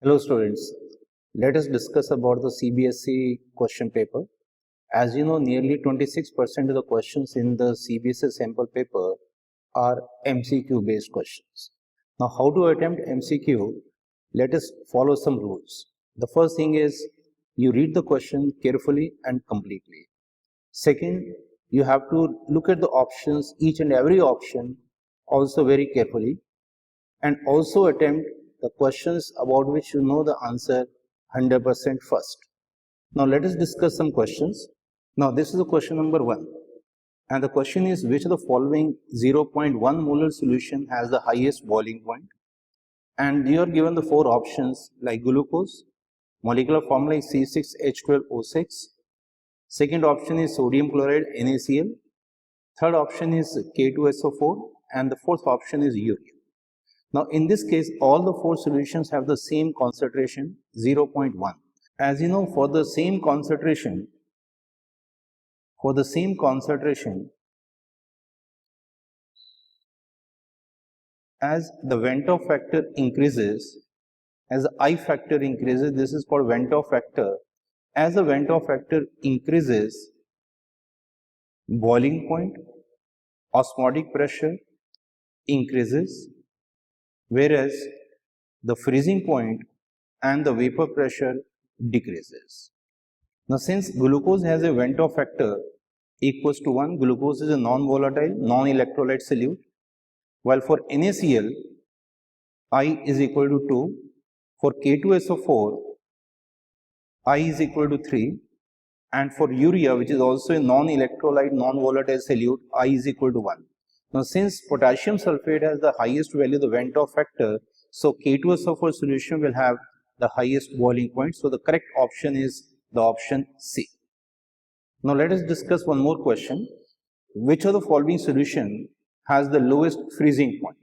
Hello students, let us discuss about the CBSE question paper. As you know, nearly 26% of the questions in the CBSE sample paper are MCQ based questions. Now how to attempt MCQ? Let us follow some rules. The first thing is you read the question carefully and completely. Second, you have to look at the options, each and every option also very carefully, and also attempt the questions about which you know the answer 100% first. Now let us discuss some questions. Now this is the question number 1, and the question is which of the following 0.1 molar solution has the highest boiling point? And you are given the 4 options like glucose, molecular formula is C6H12O6, second option is sodium chloride NaCl, third option is K2SO4, and the fourth option is urea. Now in this case all the 4 solutions have the same concentration 0.1. As you know, for the same concentration as the Vent-Off factor increases, as the I factor increases, this is called Vent-Off factor. As the Vent-Off factor increases, boiling point, osmotic pressure increases, whereas the freezing point and the vapor pressure decreases. Now since glucose has a Vent-Off factor equals to 1, glucose is a non-volatile, non-electrolyte solute, while for NaCl, I is equal to 2, for K2SO4, I is equal to 3, and for urea, which is also a non-electrolyte, non-volatile solute, I is equal to 1. Now since potassium sulfate has the highest value, the Vent-Off factor, so K2SO4 solution will have the highest boiling point. So the correct option is the option C. Now let us discuss one more question. Which of the following solution has the lowest freezing point?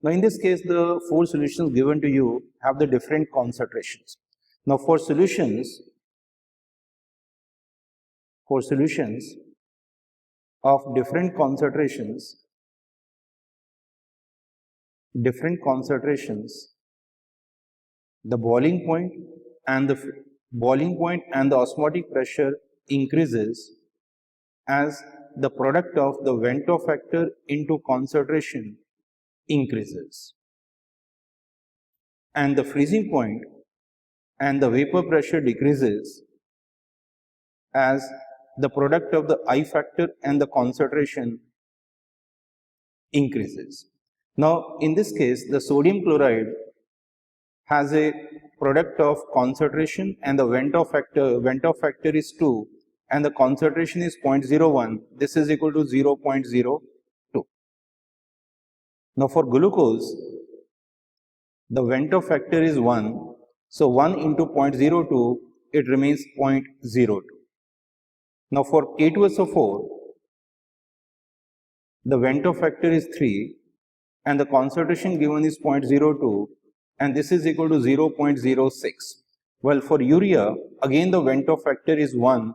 Now in this case the 4 solutions given to you have the different concentrations. Now for solutions of different concentrations, the boiling point and the osmotic pressure increases as the product of the Vent-Off factor into concentration increases, and the freezing point and the vapor pressure decreases as the product of the I factor and the concentration increases. Now in this case the sodium chloride has a product of concentration and the Vent-Off factor is 2 and the concentration is 0.01, this is equal to 0.02. Now for glucose, the Vent-Off factor is 1, so 1 into 0.02, it remains 0.02. Now for K2SO4, the Vent-Off factor is 3 and the concentration given is 0.02, and this is equal to 0.06. Well, for urea, again the Vent-Off factor is 1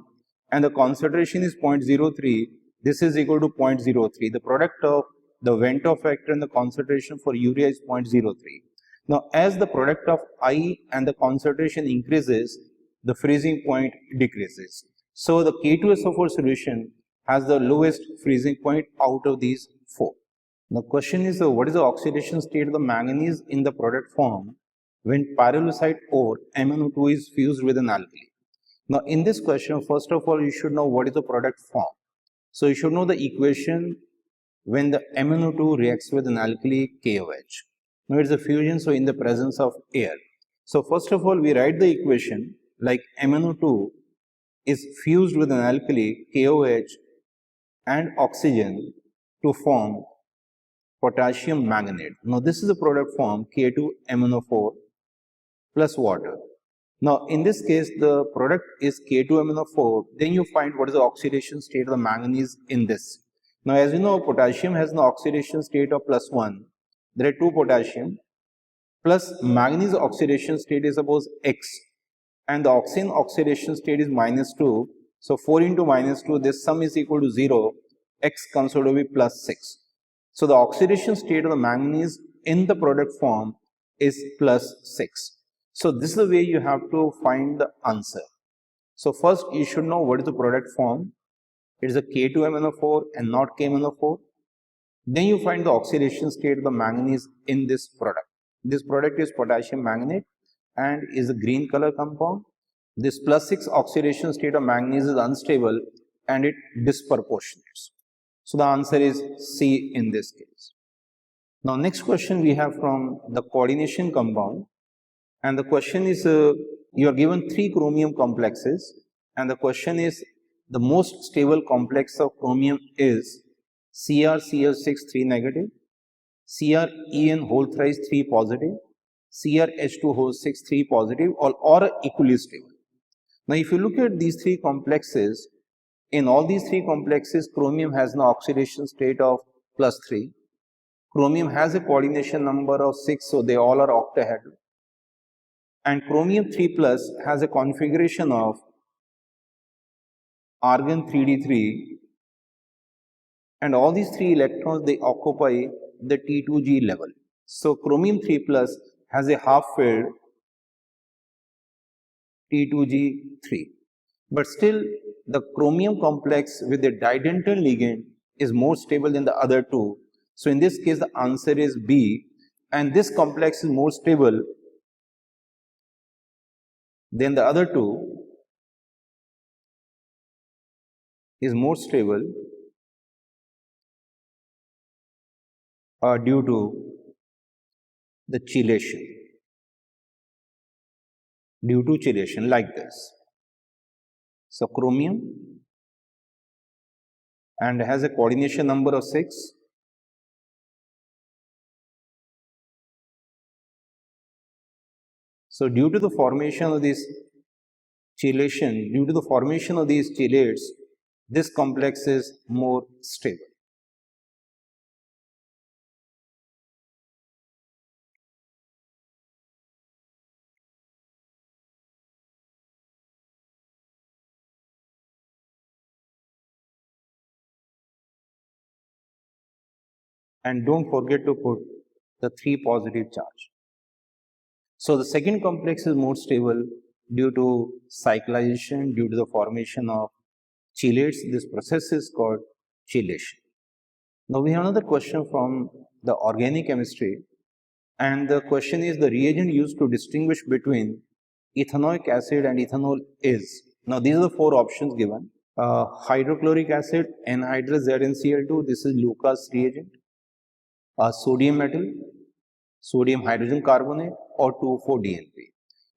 and the concentration is 0.03, this is equal to 0.03. The product of the Vent-Off factor and the concentration for urea is 0.03. Now as the product of I and the concentration increases, the freezing point decreases. So the K2SO4 solution has the lowest freezing point out of these 4. The question is, what is the oxidation state of the manganese in the product form when pyrolusite ore MnO2 is fused with an alkali? Now in this question, first of all, you should know what is the product form. So you should know the equation when the MnO2 reacts with an alkali KOH. Now it is a fusion, so in the presence of air. So first of all, we write the equation like MnO2 is fused with an alkali KOH and oxygen to form potassium manganate. Now this is the product form K2MnO4 plus water. Now in this case the product is K2MnO4, then you find what is the oxidation state of the manganese in this. Now as you know, potassium has an oxidation state of +1. There are 2 potassium plus manganese oxidation state is suppose X and the oxygen oxidation state is -2. So 4 into -2, this sum is equal to 0, X comes out to be +6. So the oxidation state of the manganese in the product form is +6. So this is the way you have to find the answer. So first you should know what is the product form. It is a K2MnO4 and not KMnO4. Then you find the oxidation state of the manganese in this product. This product is potassium manganate and is a green color compound. This +6 oxidation state of manganese is unstable and it disproportionates. So the answer is C in this case. Now next question we have from the coordination compound, and the question is you are given 3 chromium complexes, and the question is the most stable complex of chromium is CrCl6 3 negative, CrEn whole thrice 3 positive, CrH2 whole 6 3 positive, or equally stable. Now if you look at these 3 complexes, in all these 3 complexes chromium has an oxidation state of +3. Chromium has a coordination number of 6, so they all are octahedral. And chromium 3 plus has a configuration of argon 3d3, and all these 3 electrons they occupy the T2G level. So chromium 3 plus has a half filled T2G3, but still the chromium complex with the didental ligand is more stable than the other two. So in this case the answer is B, and this complex is more stable than the other two, is more stable due to the chelation, like this. So chromium and has a coordination number of 6. So due to the formation of this chelation, due to the formation of these chelates, this complex is more stable. And don't forget to put the 3 positive charge. So the second complex is more stable due to cyclization, due to the formation of chelates. This process is called chelation. Now we have another question from the organic chemistry, and the question is the reagent used to distinguish between ethanoic acid and ethanol is. Now these are the 4 options given. Hydrochloric acid, anhydrous ZnCl2, this is Lucas reagent. Sodium metal, sodium hydrogen carbonate, or 2,4-DNP.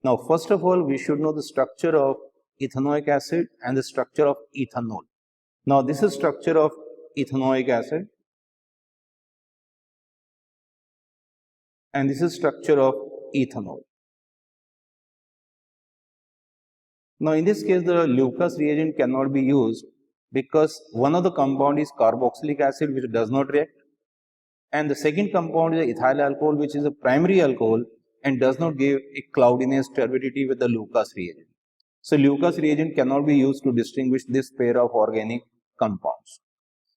Now first of all we should know the structure of ethanoic acid and the structure of ethanol. Now this is structure of ethanoic acid and this is structure of ethanol. Now in this case the Lucas reagent cannot be used because one of the compound is carboxylic acid which does not react, and the second compound is ethyl alcohol which is a primary alcohol and does not give a cloudiness turbidity with the Lucas reagent. So Lucas reagent cannot be used to distinguish this pair of organic compounds.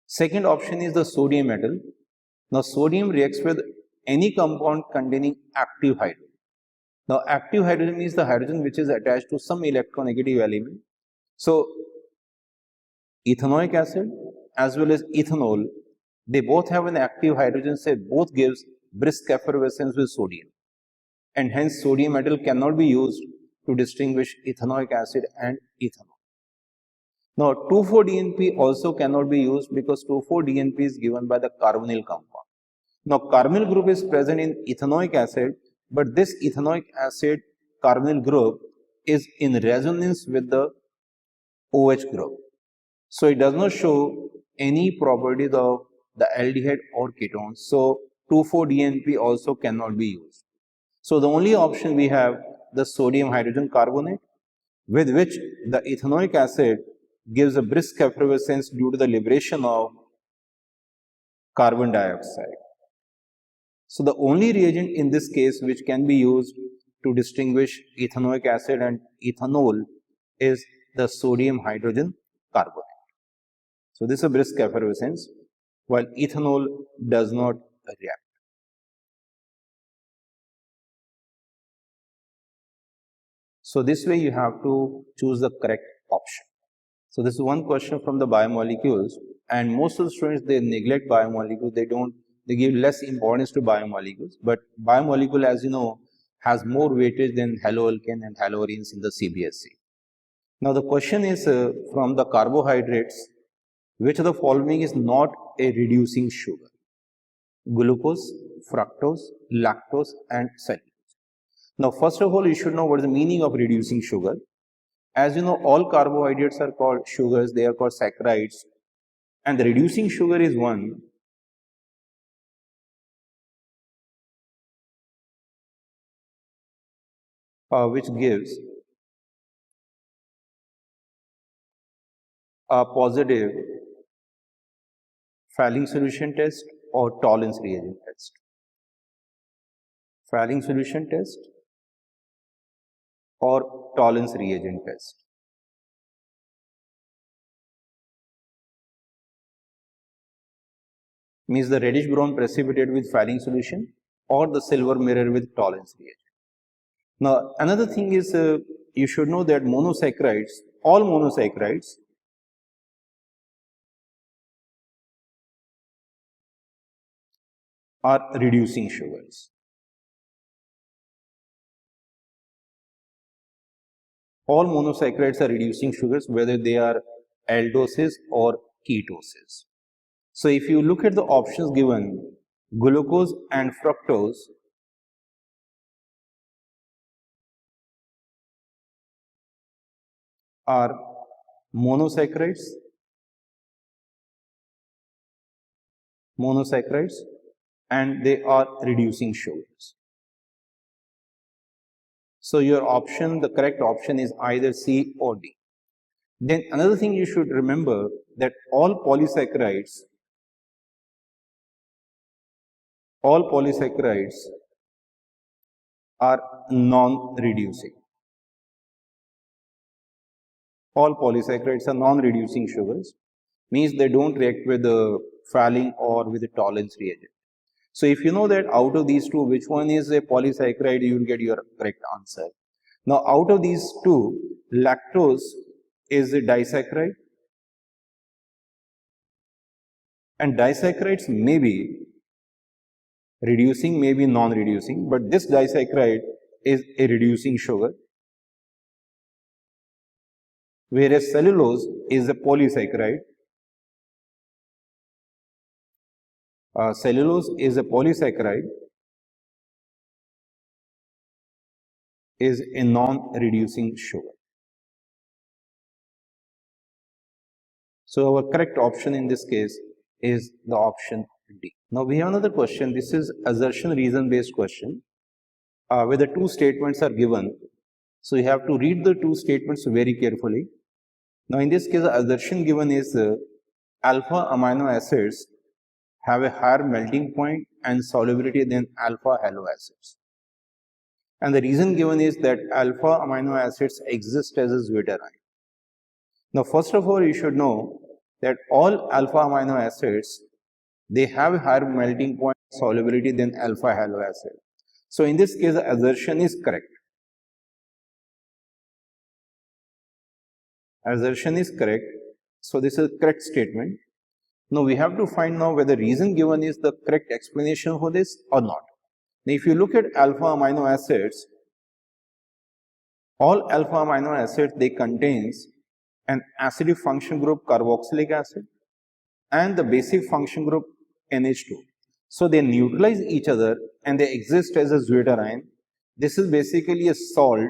Second option is the sodium metal. Now sodium reacts with any compound containing active hydrogen. Now active hydrogen means the hydrogen which is attached to some electronegative element. So ethanoic acid as well as ethanol, they both have an active hydrogen, say both gives brisk effervescence with sodium, and hence sodium metal cannot be used to distinguish ethanoic acid and ethanol. Now 2,4-DNP also cannot be used because 2,4-DNP is given by the carbonyl compound. Now carbonyl group is present in ethanoic acid, but this ethanoic acid carbonyl group is in resonance with the OH group. So it does not show any properties of the aldehyde or ketones. So 2,4-DNP also cannot be used. So the only option we have the sodium hydrogen carbonate, with which the ethanoic acid gives a brisk effervescence due to the liberation of carbon dioxide. So the only reagent in this case which can be used to distinguish ethanoic acid and ethanol is the sodium hydrogen carbonate. So this is a brisk effervescence, while ethanol does not react. So this way you have to choose the correct option. So this is one question from the biomolecules, and most of the students, they neglect biomolecules. They give less importance to biomolecules, but biomolecule, as you know, has more weightage than haloalkane and haloarenes in the CBSE. Now the question is from the carbohydrates, which of the following is not a reducing sugar? Glucose, fructose, lactose, and cellulose. Now first of all, you should know what is the meaning of reducing sugar. As you know, all carbohydrates are called sugars, they are called saccharides, and the reducing sugar is one which gives a positive Fowling solution test or tolerance reagent test. Fowling solution test or tolerance reagent test. Means the reddish brown precipitate with Fowling solution or the silver mirror with tolerance reagent. Now another thing is you should know that monosaccharides, all monosaccharides are reducing sugars. All monosaccharides are reducing sugars, whether they are aldoses or ketoses. So if you look at the options given, glucose and fructose are monosaccharides, and they are reducing sugars. So your option, the correct option is either C or D. Then another thing you should remember that all polysaccharides are non-reducing. All polysaccharides are non-reducing sugars, means they don't react with the Fowling or with the tolerance reagent. So if you know that out of these two, which one is a polysaccharide, you will get your correct answer. Now out of these two, lactose is a disaccharide, and disaccharides may be reducing, may be non-reducing, but this disaccharide is a reducing sugar, whereas cellulose is a polysaccharide. Cellulose is a polysaccharide, is a non-reducing sugar. So our correct option in this case is the option D. Now we have another question. This is assertion reason based question where the two statements are given. So you have to read the two statements very carefully. Now in this case, the assertion given is alpha amino acids have a higher melting point and solubility than alpha halo acids. And the reason given is that alpha amino acids exist as a zwitterine. Now first of all, you should know that all alpha amino acids, they have a higher melting point solubility than alpha halo acid. So in this case, the assertion is correct. Assertion is correct. So this is a correct statement. Now we have to find now whether reason given is the correct explanation for this or not. Now if you look at alpha amino acids, all alpha amino acids, they contains an acidic function group carboxylic acid and the basic function group NH2. So they neutralize each other and they exist as a zwitterine. This is basically a salt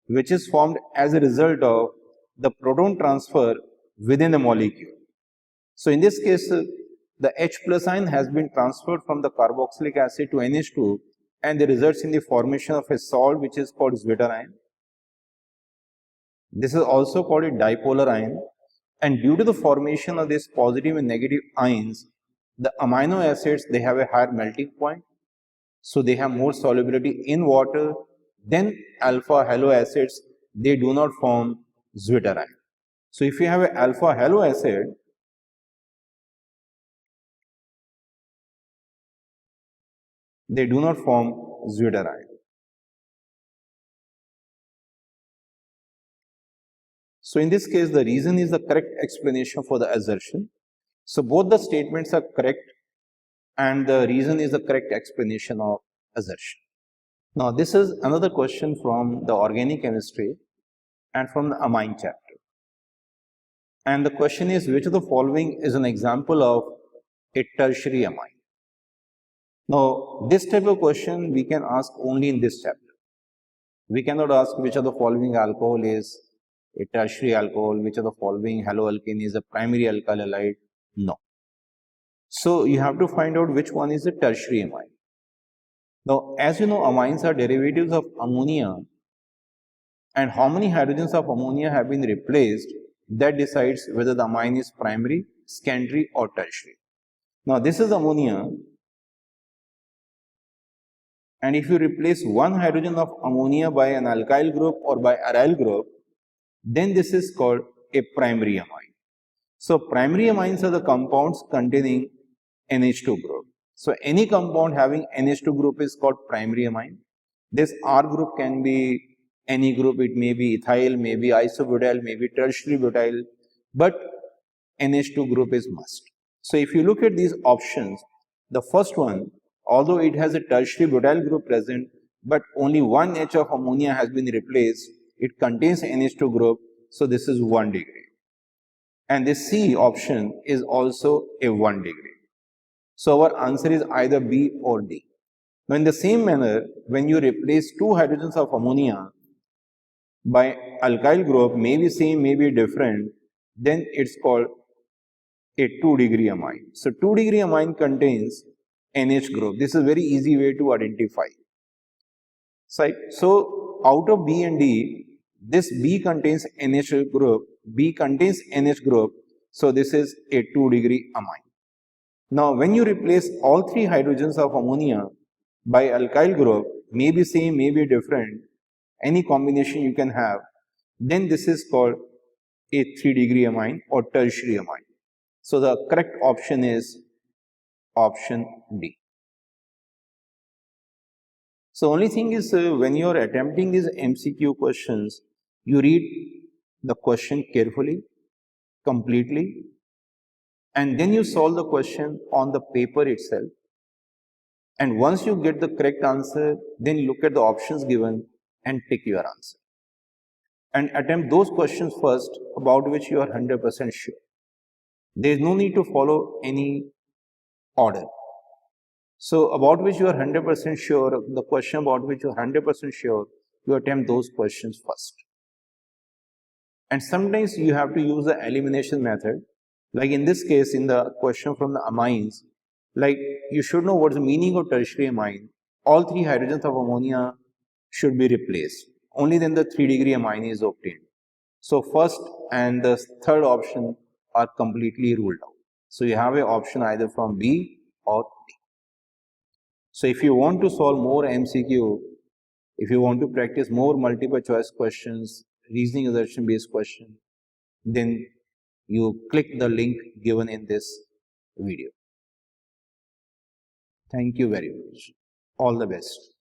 which is formed as a result of the proton transfer within the molecule. So in this case, the H plus ion has been transferred from the carboxylic acid to NH2 and it results in the formation of a salt which is called zwitterine. This is also called a dipolar ion, and due to the formation of these positive and negative ions, the amino acids, they have a higher melting point, so they have more solubility in water than alpha halo acids. They do not form zwitterine. So if you have an alpha halo acid, they do not form zwitterine. So in this case, the reason is the correct explanation for the assertion. So both the statements are correct and the reason is the correct explanation of assertion. Now this is another question from the organic chemistry and from the amine chapter. And the question is, which of the following is an example of a tertiary amine? Now this type of question we can ask only in this chapter. We cannot ask which of the following alcohol is a tertiary alcohol, which of the following haloalkane is a primary alkyl halide. No. So you have to find out which one is a tertiary amine. Now, as you know, amines are derivatives of ammonia, and how many hydrogens of ammonia have been replaced, that decides whether the amine is primary, secondary or tertiary. Now, this is ammonia, and if you replace one hydrogen of ammonia by an alkyl group or by aryl group, then this is called a primary amine. So, primary amines are the compounds containing NH2 group. So, any compound having NH2 group is called primary amine. This R group can be any group, it may be ethyl, maybe isobutyl, maybe tertiary butyl, but NH2 group is must. So, if you look at these options, the first one, although it has a tertiary butyl group present, but only one H of ammonia has been replaced, it contains NH2 group, so this is 1 degree. And this C option is also a 1 degree. So our answer is either B or D. Now in the same manner, when you replace two hydrogens of ammonia by alkyl group, maybe same, maybe different, then it's called a 2 degree amine. So 2 degree amine contains NH group. This is a very easy way to identify. So out of B and D, this B contains NH group, B contains NH group, so this is a 2 degree amine. Now when you replace all three hydrogens of ammonia by alkyl group, maybe same, maybe different, any combination you can have, then this is called a 3 degree amine or tertiary amine. So the correct option is option D. So only thing is when you are attempting these MCQ questions, you read the question carefully, completely, and then you solve the question on the paper itself. And once you get the correct answer, then look at the options given and pick your answer. And attempt those questions first about which you are 100% sure. There is no need to follow any order. So about which you are 100% sure, the question about which you are 100% sure, you attempt those questions first. And sometimes you have to use the elimination method. Like in this case, in the question from the amines, like you should know what's the meaning of tertiary amine. All three hydrogens of ammonia should be replaced. Only then the 3 degree amine is obtained. So first and the third option are completely ruled out. So you have an option either from B or D. So if you want to solve more MCQ, if you want to practice more multiple choice questions, reasoning assertion based question, then you click the link given in this video. Thank you very much. All the best.